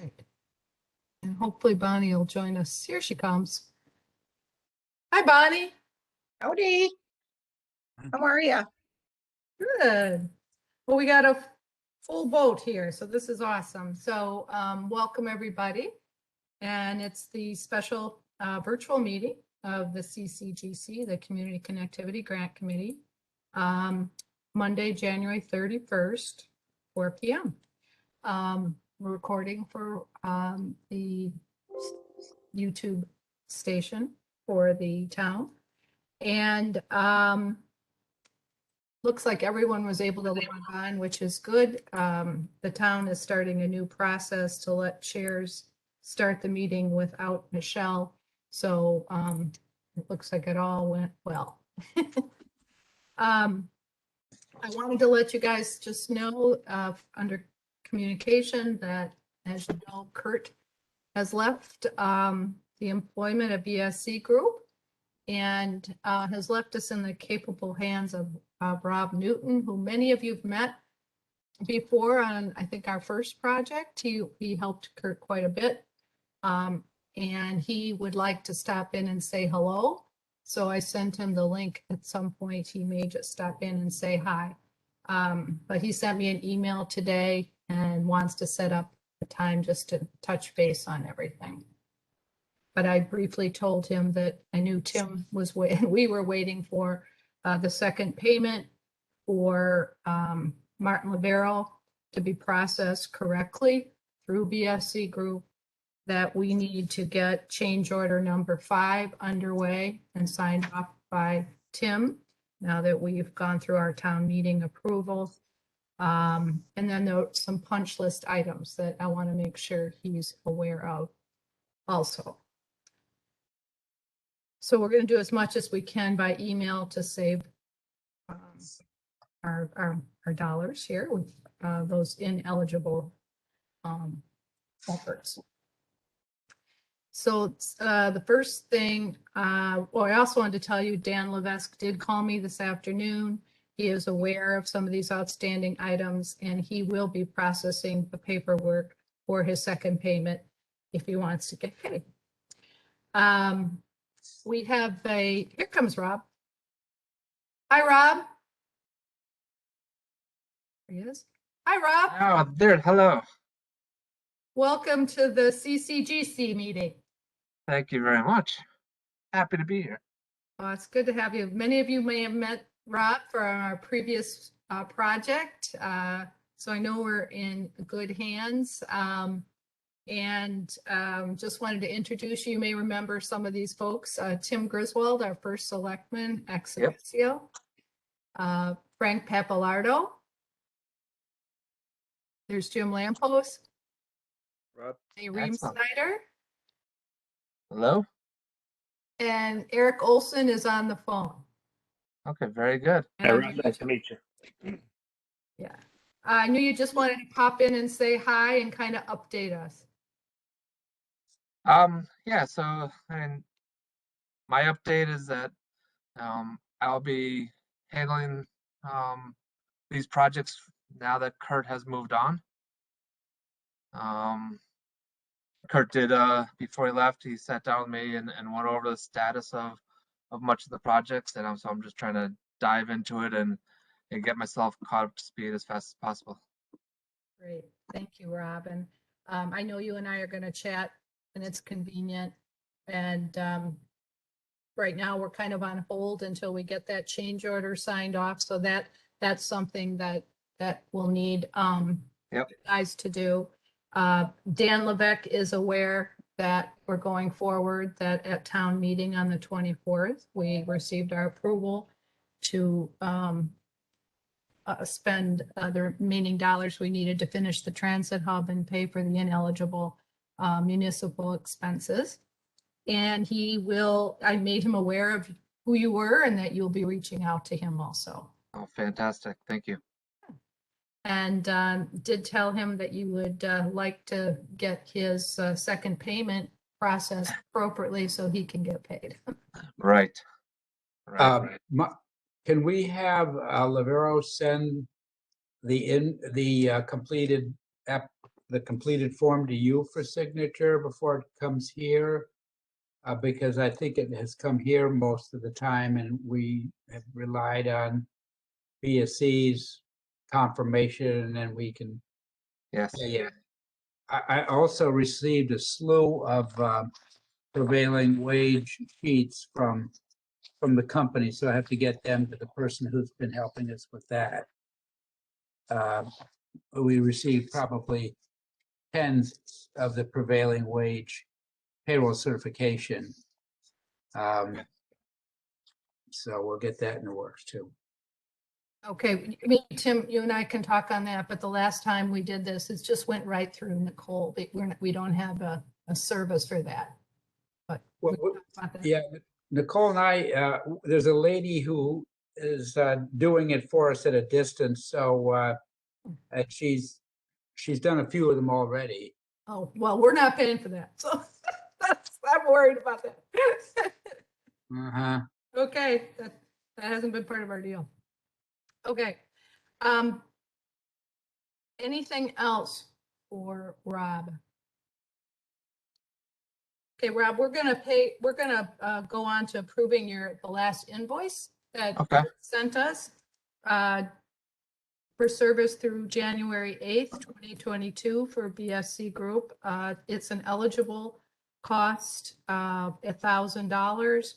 right. And hopefully Bonnie will join us. Here she comes. Hi, Bonnie. Howdy. How are you? Good. Well, we got a full boat here, so this is awesome. So welcome everybody. And it's the special virtual meeting of the CCGC, the Community Connectivity Grant Committee, Monday, January 31st, 4 p.m. We're recording for the YouTube station for the town. And looks like everyone was able to log on, which is good. The town is starting a new process to let chairs start the meeting without Michelle. So it looks like it all went well. I wanted to let you guys just know under communication that, as you know, Kurt has left the employment of BSC Group and has left us in the capable hands of Rob Newton, who many of you have met before on, I think, our first project. He helped Kurt quite a bit. And he would like to stop in and say hello. So I sent him the link at some point. He may just stop in and say hi. But he sent me an email today and wants to set up a time just to touch base on everything. But I briefly told him that I knew Tim was waiting. We were waiting for the second payment for Martin Lavero to be processed correctly through BSC Group, that we need to get change order number 5 underway and signed off by Tim now that we've gone through our town meeting approval. And then there are some punch list items that I want to make sure he's aware of also. So we're going to do as much as we can by email to save our dollars here with those ineligible efforts. So the first thing, well, I also wanted to tell you, Dan Levesque did call me this afternoon. He is aware of some of these outstanding items, and he will be processing the paperwork for his second payment if he wants to get paid. We have here comes Rob. Hi, Rob. There he is. Hi, Rob. Oh, there. Hello. Welcome to the CCGC meeting. Thank you very much. Happy to be here. Well, it's good to have you. Many of you may have met Rob from our previous project. So I know we're in good hands. And just wanted to introduce you. You may remember some of these folks. Tim Griswold, our first selectman, ex officio. Frank Pappalardo. There's Jim Lampos. Rob. Reem Snyder. Hello. And Eric Olson is on the phone. Okay, very good. Nice to meet you. Yeah. I knew you just wanted to pop in and say hi and kind of update us. Yeah, so my update is that I'll be handling these projects now that Kurt has moved on. Kurt did before he left, he sat down with me and went over the status of much of the projects, and so I'm just trying to dive into it and get myself caught up to speed as fast as possible. Great, thank you, Rob. And I know you and I are going to chat when it's convenient. And right now we're kind of on hold until we get that change order signed off. So that's something that we'll need Yep. guys to do. Dan Levesque is aware that we're going forward, that at town meeting on the 24th, we received our approval to spend the remaining dollars we needed to finish the transit hub and pay for the ineligible municipal expenses. And I made him aware of who you were and that you'll be reaching out to him also. Oh, fantastic. Thank you. And did tell him that you would like to get his second payment processed appropriately so he can get paid. Right. Can we have Lavero send the completed the completed form to you for signature before it comes here. Because I think it has come here most of the time and we have relied on BSC's confirmation and then we can, Yes. yeah. I also received a slew of prevailing wage sheets from the company, so I have to get them to the person who's been helping us with that. We received probably tens of the prevailing wage payroll certification. So we'll get that in the works too. Okay, I mean, Tim, you and I can talk on that, but the last time we did this, it just went right through Nicole. We don't have a service for that. But we Well, can talk about that. yeah, Nicole and I, there's a lady who is doing it for us at a distance, so and she's done a few of them already. Oh, well, we're not paying for that, so I'm worried about that. Uh-huh. Okay, that hasn't been part of our deal. Okay. Anything else for Rob? Okay, Rob, we're gonna go on to approving the last invoice that Okay. you sent us for service through January 8th, 2022 for BSC Group. It's an eligible cost of $1,000.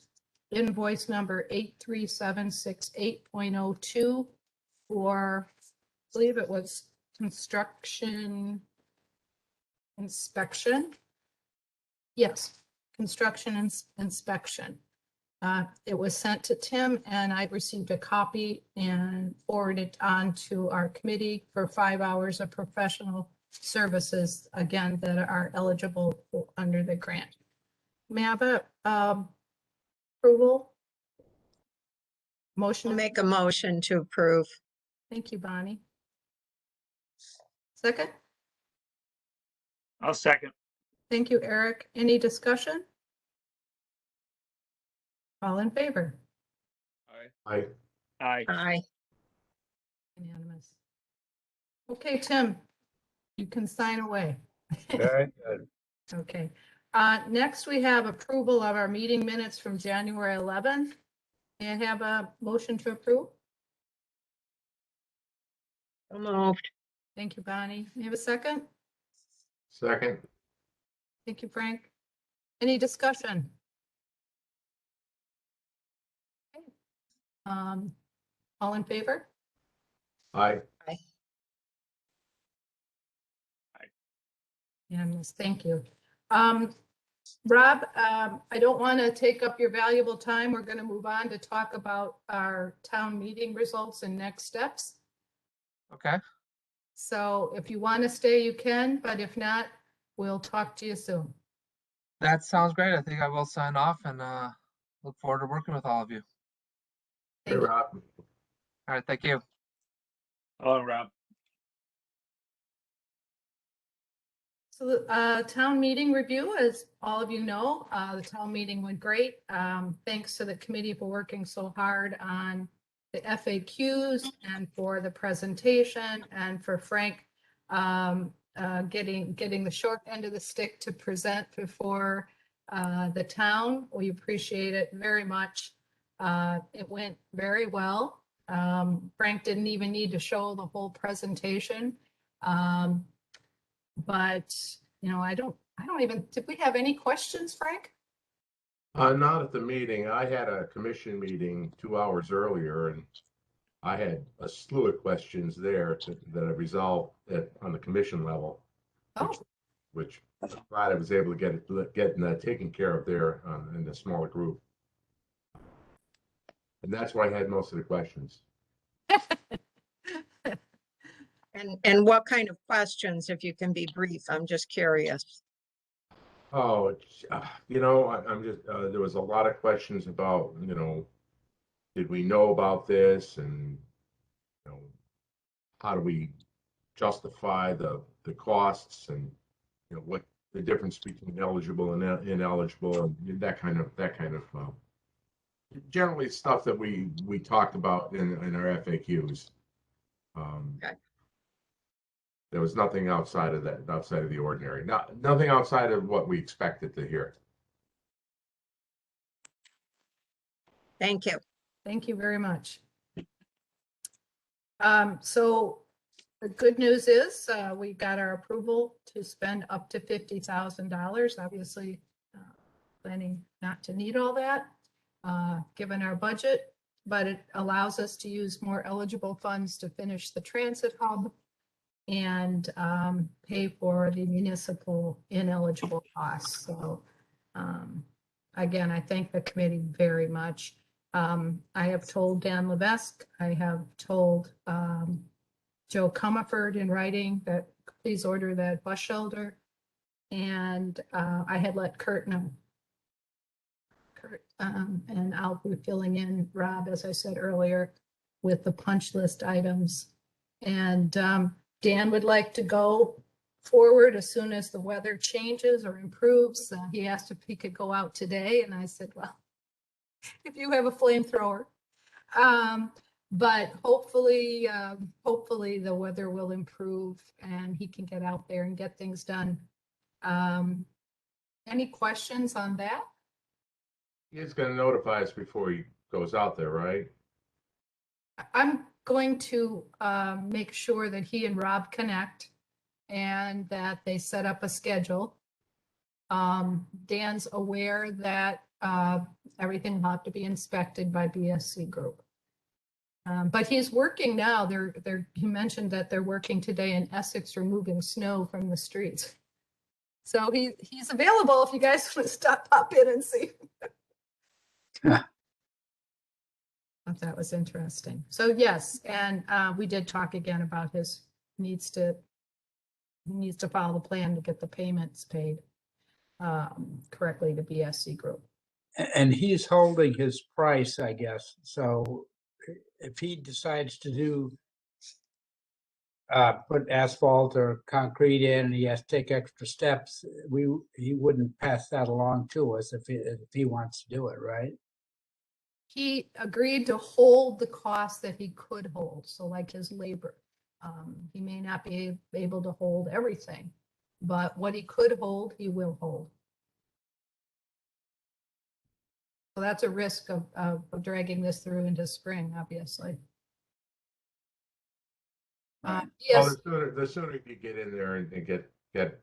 Invoice number 83768.02 for, I believe it was construction inspection. Yes, construction inspection. It was sent to Tim and I received a copy and forwarded it on to our committee for 5 hours of professional services, again, that are eligible under the grant. May I have a approval? Motion? I'll make a motion to approve. Thank you, Bonnie. Second? I'll second. Thank you, Eric. Any discussion? All in favor? Aye. Aye. Aye. Unanimous. Okay, Tim, you can sign away. Very good. Okay. Next, we have approval of our meeting minutes from January 11th. May I have a motion to approve? So moved. Thank you, Bonnie. May I have a second? Second. Thank you, Frank. Any discussion? Okay. All in favor? Aye. Yes, thank you. Rob, I don't want to take up your valuable time. We're going to move on to talk about our town meeting results and next steps. Okay. So if you want to stay, you can, but if not, we'll talk to you soon. That sounds great. I think I will sign off and look forward to working with all of you. Hey, Thank you. Rob. All right. Thank you. Hello, Rob. So the town meeting review, as all of you know, the town meeting went great. Thanks to the committee for working so hard on the FAQs and for the presentation and for Frank getting the short end of the stick to present before the town. We appreciate it very much. It went very well. Frank didn't even need to show the whole presentation. But, you know, I don't even, did we have any questions, Frank? Not at the meeting. I had a commission meeting 2 hours earlier and I had a slew of questions there that I resolved on the commission level. Oh, Which I'm glad I was able to get taken care of there in the smaller group. And that's where I had most of the questions. And what kind of questions, if you can be brief? I'm just curious. Oh, you know, I'm just, there was a lot of questions about, you know, did we know about this and, you know, how do we justify the costs and, you know, what the difference between eligible and ineligible and that kind of generally stuff that we talked about in our FAQs. Okay. There was nothing outside of that, outside of the ordinary, nothing outside of what we expected to hear. Thank you. Thank you very much. So the good news is we got our approval to spend up to $50,000. Obviously, planning not to need all that, given our budget, but it allows us to use more eligible funds to finish the transit hub and pay for the municipal ineligible costs. So again, I thank the committee very much. I have told Dan Levesque, I have told Joe Comerford in writing that please order that bus shelter. And I had let Kurt know. And I'll be filling in, Rob, as I said earlier, with the punch list items. And Dan would like to go forward as soon as the weather changes or improves. He asked if he could go out today, and I said, well, if you have a flamethrower. But hopefully the weather will improve and he can get out there and get things done. Any questions on that? He's gonna notify us before he goes out there, right? I'm going to make sure that he and Rob connect and that they set up a schedule. Dan's aware that everything will have to be inspected by BSC Group. But he's working now. He mentioned that they're working today in Essex, removing snow from the streets. So he's available if you guys want to pop in and see. I thought that was interesting. So yes, and we did talk again about his needs to follow the plan to get the payments paid correctly to BSC Group. And he's holding his price, I guess. So if he decides to do put asphalt or concrete in and he has to take extra steps, he wouldn't pass that along to us if he wants to do it, right? He agreed to hold the cost that he could hold. So like his labor, he may not be able to hold everything, but what he could hold, he will hold. So that's a risk of dragging this through into spring, obviously. Right. Yes, The sooner you get in there and get the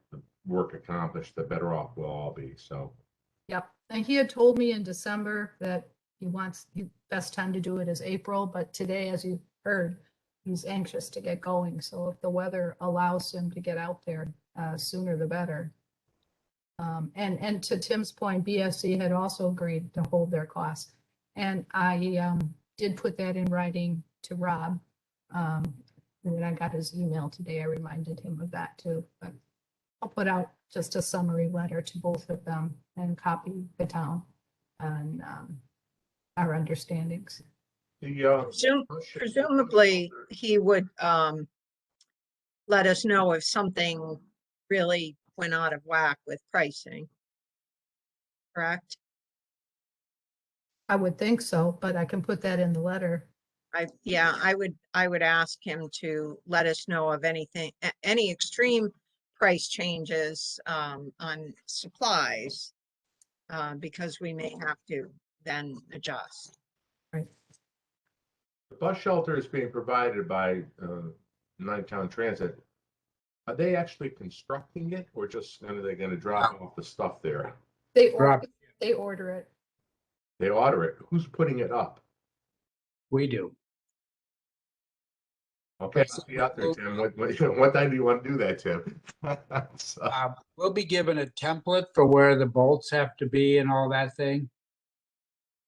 work accomplished, the better off we'll all be, so. yep. And he had told me in December that the best time to do it is April, but today, as you heard, he's anxious to get going. So if the weather allows him to get out there, sooner the better. And to Tim's point, BSC had also agreed to hold their costs. And I did put that in writing to Rob. When I got his email today, I reminded him of that too. But I'll put out just a summary letter to both of them and copy the town on our understandings. Presumably, he would let us know if something really went out of whack with pricing. Correct? I would think so, but I can put that in the letter. I would ask him to let us know of anything, any extreme price changes on supplies, because we may have to then adjust. Right. The bus shelter is being provided by Nine-Town Transit. Are they actually constructing it or just are they gonna drop off the stuff there? They Rob. order it. They order it. Who's putting it up? We do. Okay, I'll be out there, Tim. What time do you want to do that, Tim? So, We'll be given a template for where the bolts have to be and all that thing.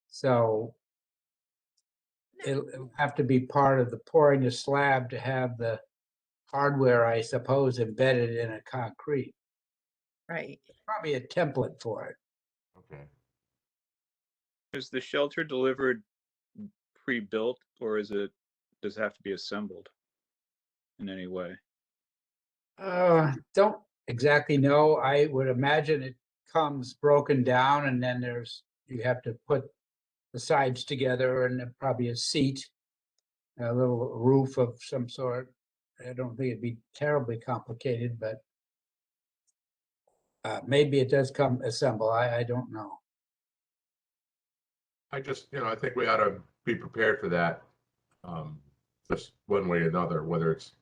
So it'll have to be part of the pouring the slab to have the hardware, I suppose, embedded in a concrete. Right. Probably a template for it. okay. Is the shelter delivered pre-built or does it have to be assembled in any way? Don't exactly know. I would imagine it comes broken down and then you have to put the sides together and probably a seat, a little roof of some sort. I don't think it'd be terribly complicated, but maybe it does come assemble. I don't know. I just, I think we ought to be prepared for that. Just one way or another, whether it's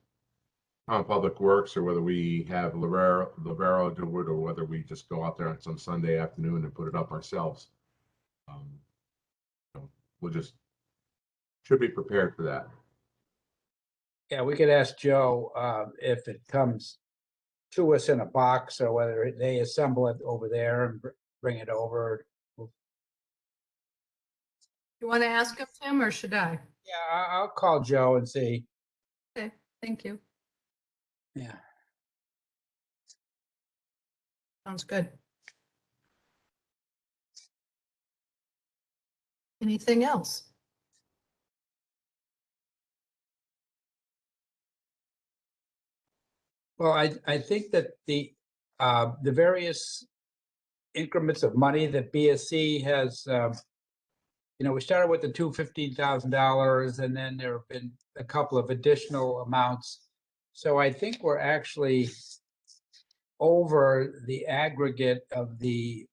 on Public Works or whether we have Lavero do it, or whether we just go out there on some Sunday afternoon and put it up ourselves. We'll just, should be prepared for that. Yeah, we could ask Joe if it comes to us in a box or whether they assemble it over there and bring it over. You want to ask him, Tim, or should I? Yeah, I'll call Joe and see. Okay, thank you. Yeah. Sounds good. Anything else? Well, I think that the various increments of money that BSC has, we started with the $215,000 and then there have been a couple of additional amounts. So I think we're actually over the aggregate of the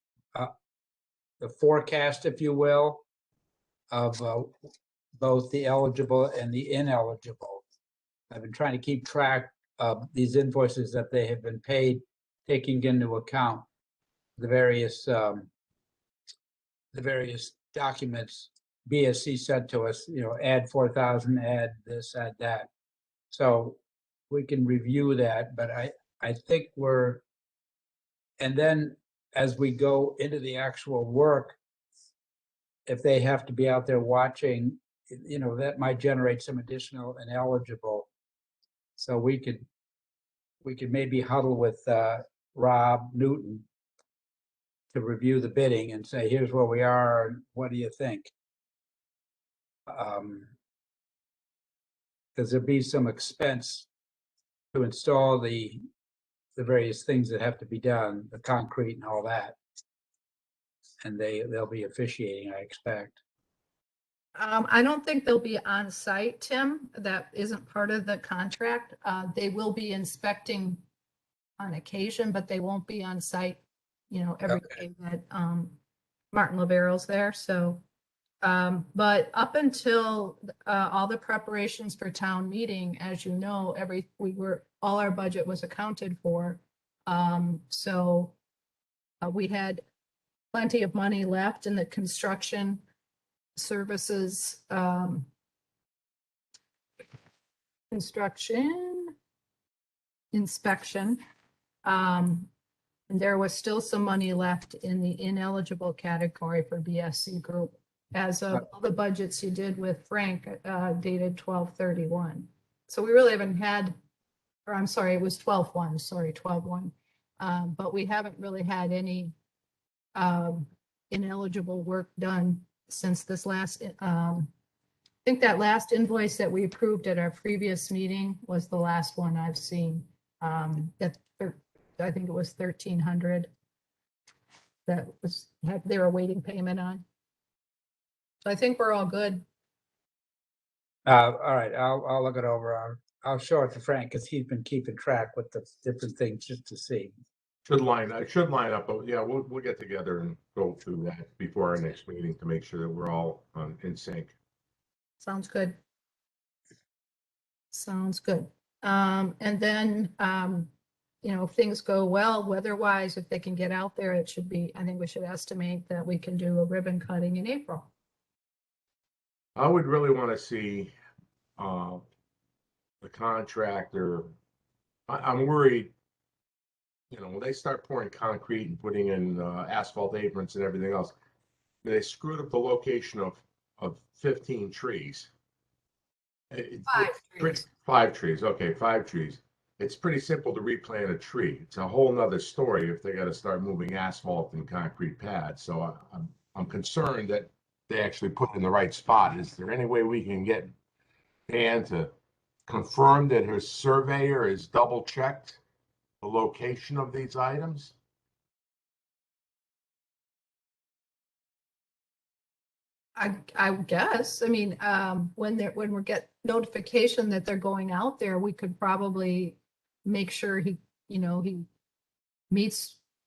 forecast, if you will, of both the eligible and the ineligible. I've been trying to keep track of these invoices that they have been paid, taking into account the various documents BSC sent to us, add 4,000, add this, add that. So we can review that, but I think and then as we go into the actual work, if they have to be out there watching, that might generate some additional ineligible. So we could maybe huddle with Rob Newton to review the bidding and say, here's where we are, and what do you think? Because there'll be some expense to install the various things that have to be done, the concrete and all that. And they'll be officiating, I expect. I don't think they'll be on site, Tim. That isn't part of the contract. They will be inspecting on occasion, but they won't be on site, every day that Martin Lavero's there. So, but up until all the preparations for town meeting, as you know, all our budget was accounted for. So we had plenty of money left in the construction services, construction inspection. And there was still some money left in the ineligible category for BSC group as of all the budgets you did with Frank dated 12/31. So we really haven't had, or I'm sorry, it was 12/1, sorry, 12/1. But we haven't really had any ineligible work done since this last, I think that last invoice that we approved at our previous meeting was the last one I've seen. I think it was 1,300 that they were awaiting payment on. So I think we're all good. All right, I'll look it over. I'll show it to Frank because he's been keeping track with the different things just to see. Should line up, but yeah, we'll get together and go through that before our next meeting to make sure that we're all in sync. Sounds good. Sounds good. And then, if things go well, weather-wise, if they can get out there, I think we should estimate that we can do a ribbon cutting in April. I would really want to see the contractor. I'm worried, when they start pouring concrete and putting in asphalt aprons and everything else, they screwed up the location of 15 trees. 5 trees. 5 trees. Okay, 5 trees. It's pretty simple to replant a tree. It's a whole nother story if they got to start moving asphalt and concrete pads. So I'm concerned that they actually put in the right spot. Is there any way we can get Dan to confirm that his surveyor is double checked the location of these items? I guess, I mean, when we get notification that they're going out there, we could probably make sure he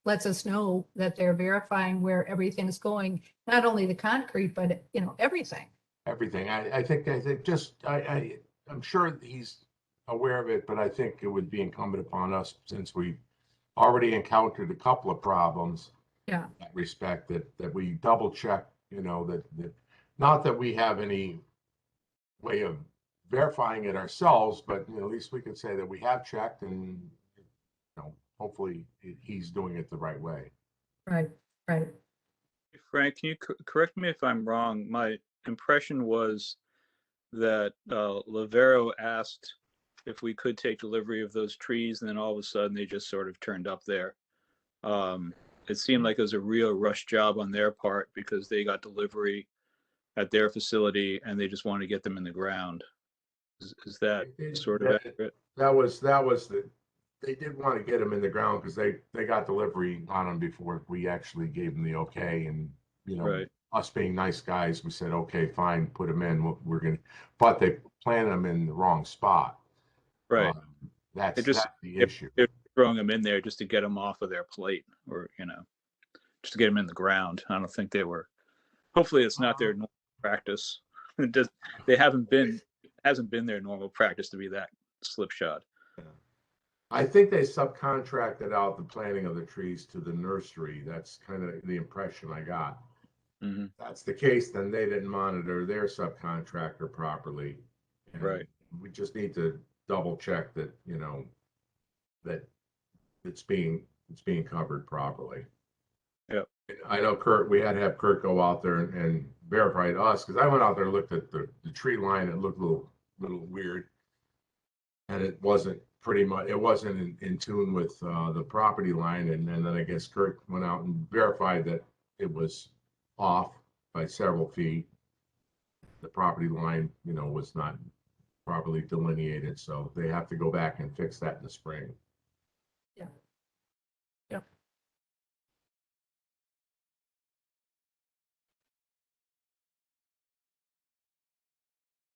lets us know that they're verifying where everything's going, not only the concrete, but everything. Everything. I think just, I'm sure he's aware of it, but I think it would be incumbent upon us, since we already encountered a couple of problems. Yeah. In that respect, that we double check, that not that we have any way of verifying it ourselves, but at least we could say that we have checked, and hopefully he's doing it the right way. Right. Frank, can you correct me if I'm wrong? My impression was that Lavero asked if we could take delivery of those trees, and then all of a sudden they just sort of turned up there. It seemed like it was a real rush job on their part, because they got delivery at their facility and they just wanted to get them in the ground. Is that sort of accurate? That was they did want to get them in the ground, because they got delivery on them before we actually gave them the okay. And Right. us being nice guys, we said, okay, fine, put them in. But they planted them in the wrong spot. Right. That's just- the issue. They're throwing them in there just to get them off of their plate, or just to get them in the ground. I don't think they were. Hopefully, it's not their normal practice. They hasn't been their normal practice to be that slipshod. I think they subcontracted out the planting of the trees to the nursery. That's kind of the impression I got. Mm-hmm. If that's the case, then they didn't monitor their subcontractor properly. And Right. we just need to double check that, that it's being covered properly. Yep. I know Kurt, we had to have Kurt go out there and verify to us, because I went out there and looked at the tree line. It looked a little weird. And it wasn't in tune with the property line. And then I guess Kurt went out and verified that it was off by several feet. The property line, was not properly delineated. So they have to go back and fix that in the spring. Yeah. Yep.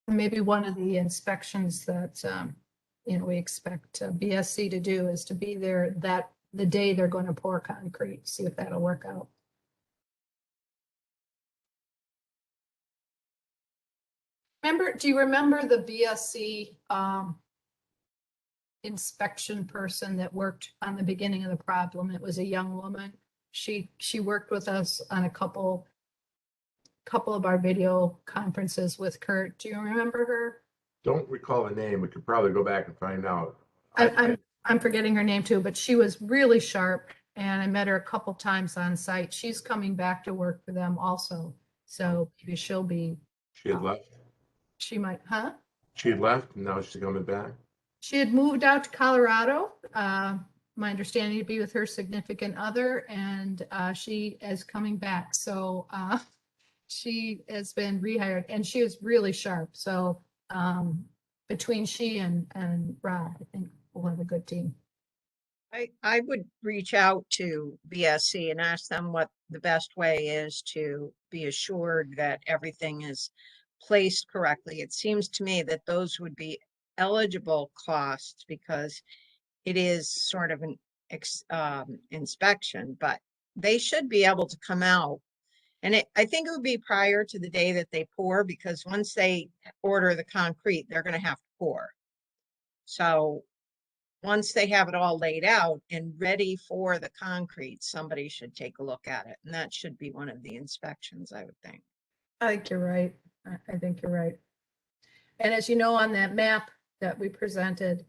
Maybe one of the inspections that, we expect BSC to do is to be there the day they're going to pour concrete, see if that'll work out. Do you remember the BSC inspection person that worked on the beginning of the problem? It was a young woman. She worked with us on a couple of our video conferences with Kurt. Do you remember her? Don't recall the name. We could probably go back and find out. I'm forgetting her name too, but she was really sharp, and I met her a couple times on site. She's coming back to work for them also. So maybe she'll be. She had left. She might, huh? She had left, and now she's coming back. She had moved out to Colorado. My understanding to be with her significant other, and she is coming back. So she has been rehired, and she is really sharp. So between she and Rob, I think we'll have a good team. I would reach out to BSC and ask them what the best way is to be assured that everything is placed correctly. It seems to me that those would be eligible costs, because it is sort of an inspection, but they should be able to come out. And I think it would be prior to the day that they pour, because once they order the concrete, they're going to have to pour. So once they have it all laid out and ready for the concrete, somebody should take a look at it. And that should be one of the inspections, I would think. I think you're right. I think you're right. And as you know, on that map that we presented,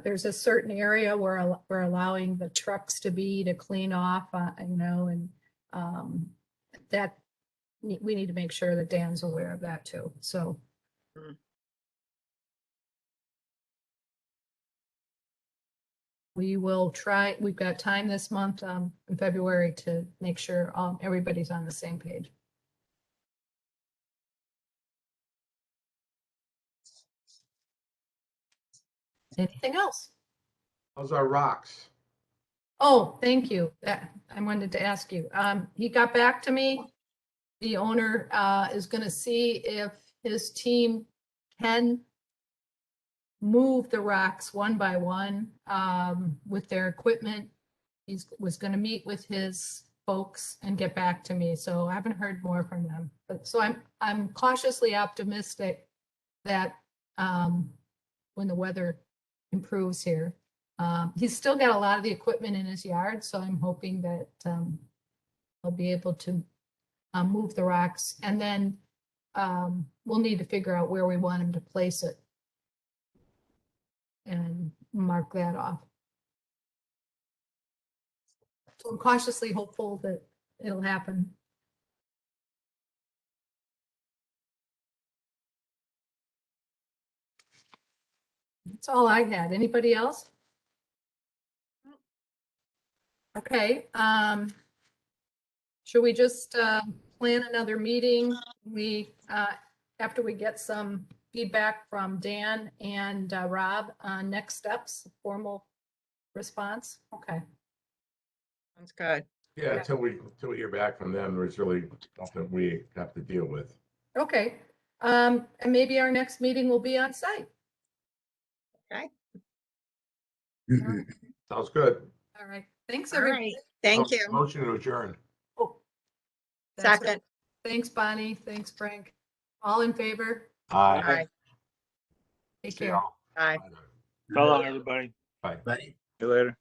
there's a certain area where we're allowing the trucks to clean off, and that we need to make sure that Dan's aware of that too. So. We will try, we've got time this month in February to make sure everybody's on the same page. Anything else? How's our rocks? Oh, thank you. I wanted to ask you. He got back to me. the owner is gonna see if his team can move the rocks one by one with their equipment. Was gonna meet with his folks and get back to me, so I haven't heard more from them. But so I'm cautiously optimistic that when the weather improves here, he's still got a lot of the equipment in his yard, so I'm hoping that I'll be able to move the rocks, and then we'll need to figure out where we want him to place it and mark that off. So I'm cautiously hopeful that it'll happen. That's all I had. Anybody else? Okay, should we just plan another meeting? After we get some feedback from Dan and Rob on next steps, formal response? Okay, Sounds good. Yeah, until we hear back from them, there's really nothing we have to deal with. okay. And maybe our next meeting will be on site. Okay. Sounds good. All right, thanks, All everybody. right. Thank you. Motion to adjourn. Oh, that's Second. right. Thanks, Bonnie. Thanks, Frank. All in favor? Aye. Aye. Take See care. y'all. Aye. So long, everybody. Bye. Bye. See you later.